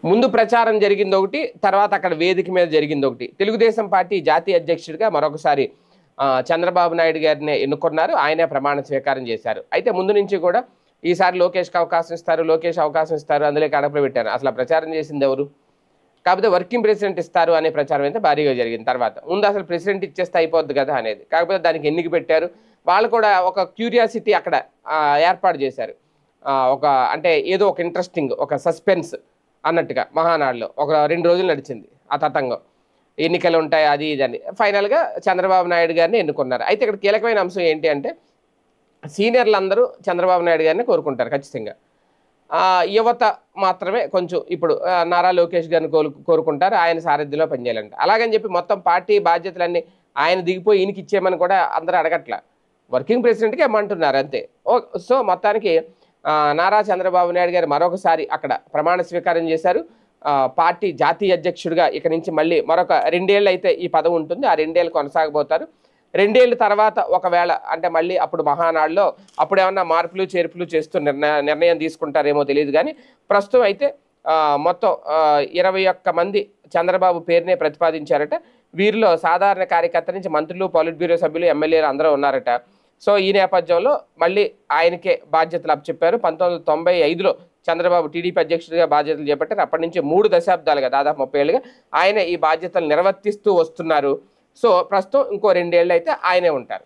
ముందు ప్రచారం జరిగింది ఒకటి, తర్వాత అక్కడ వేదిక మీద జరిగింది ఒకటి. తెలుగుదేశం పార్టీ జాతీయ అధ్యక్షుడిగా మరొకసారి చంద్రబాబు నాయుడు గారిని ఎన్నుకున్నారు. ఆయనే ప్రమాణ స్వీకారం చేశారు. అయితే ముందు నుంచి కూడా ఈసారి లోకేష్కి అవకాశం ఇస్తారు, లోకేష్ అవకాశం ఇస్తారు, అందులో కడప పెట్టారు. అసలు ప్రచారం చేసింది ఎవరు? కాకపోతే వర్కింగ్ ప్రెసిడెంట్ ఇస్తారు అనే ప్రచారం అయితే భారీగా జరిగింది. తర్వాత ముందు అసలు ప్రెసిడెంట్ ఇచ్చేస్తే అయిపోద్ది కదా అనేది. కాకపోతే దానికి ఎన్నిక పెట్టారు. వాళ్ళు కూడా ఒక క్యూరియాసిటీ అక్కడ ఏర్పాటు చేశారు. ఒక అంటే ఏదో ఒక ఇంట్రెస్టింగ్, ఒక సస్పెన్స్ అన్నట్టుగా మహానాడులో ఒక 2 రోజులు నడిచింది ఆ తతంగం. ఎన్నికలు ఉంటాయి అది ఇదని. ఫైనల్గా చంద్రబాబు నాయుడు గారిని ఎన్నుకున్నారు. అయితే ఇక్కడ కీలకమైన అంశం ఏంటి అంటే సీనియర్లు అందరూ చంద్రబాబు నాయుడు గారిని కోరుకుంటారు ఖచ్చితంగా. యువత మాత్రమే కొంచెం ఇప్పుడు నారా లోకేష్ గారిని కోరుకుంటారు, ఆయన సారథ్యంలో పనిచేయాలంట. అలాగని చెప్పి మొత్తం పార్టీ బాధ్యతలన్నీ ఆయన దిగిపోయి ఈయనకి ఇచ్చేయమని కూడా అందరూ అడగట్ల. వర్కింగ్ ప్రెసిడెంట్కి ఏమంటున్నారు అంతే. సో మొత్తానికి నారా చంద్రబాబు నాయుడు గారు మరొకసారి అక్కడ ప్రమాణ స్వీకారం చేశారు. పార్టీ జాతీయ అధ్యక్షుడిగా ఇక నుంచి మళ్ళీ మరొక 2 ఏళ్ళు అయితే ఈ పదవి ఉంటుంది. ఆ 2 ఏళ్ళు కొనసాగబోతారు. 2 ఏళ్ళ తర్వాత ఒకవేళ అంటే మళ్ళీ అప్పుడు మహానాడులో అప్పుడు ఏమన్నా మార్పులు చేర్పులు చేస్తూ నిర్ణయం తీసుకుంటారేమో తెలియదు. కానీ ప్రస్తుతం అయితే మొత్తం 21 మంది చంద్రబాబు పేరునే ప్రతిపాదించారట. వీరిలో సాధారణ కార్యకర్త నుంచి మంత్రులు, పొలిట్ బ్యూరో సభ్యులు, ఎమ్మెల్యేలు అందరూ ఉన్నారట. సో ఈ నేపథ్యంలో మళ్ళీ ఆయనకే బాధ్యతలు అప్పచెప్పారు. 1995లో చంద్రబాబు టీడీపీ అధ్యక్షుడిగా బాధ్యతలు చేపట్టారు. అప్పటి నుంచి 3 దశాబ్దాలుగా దాదాపు 30 ఏళ్ళుగా ఆయన ఈ బాధ్యతలు నిర్వర్తిస్తూ వస్తున్నారు. సో ప్రస్తుతం ఇంకో 2 ఏళ్ళు అయితే ఆయనే ఉంటారు.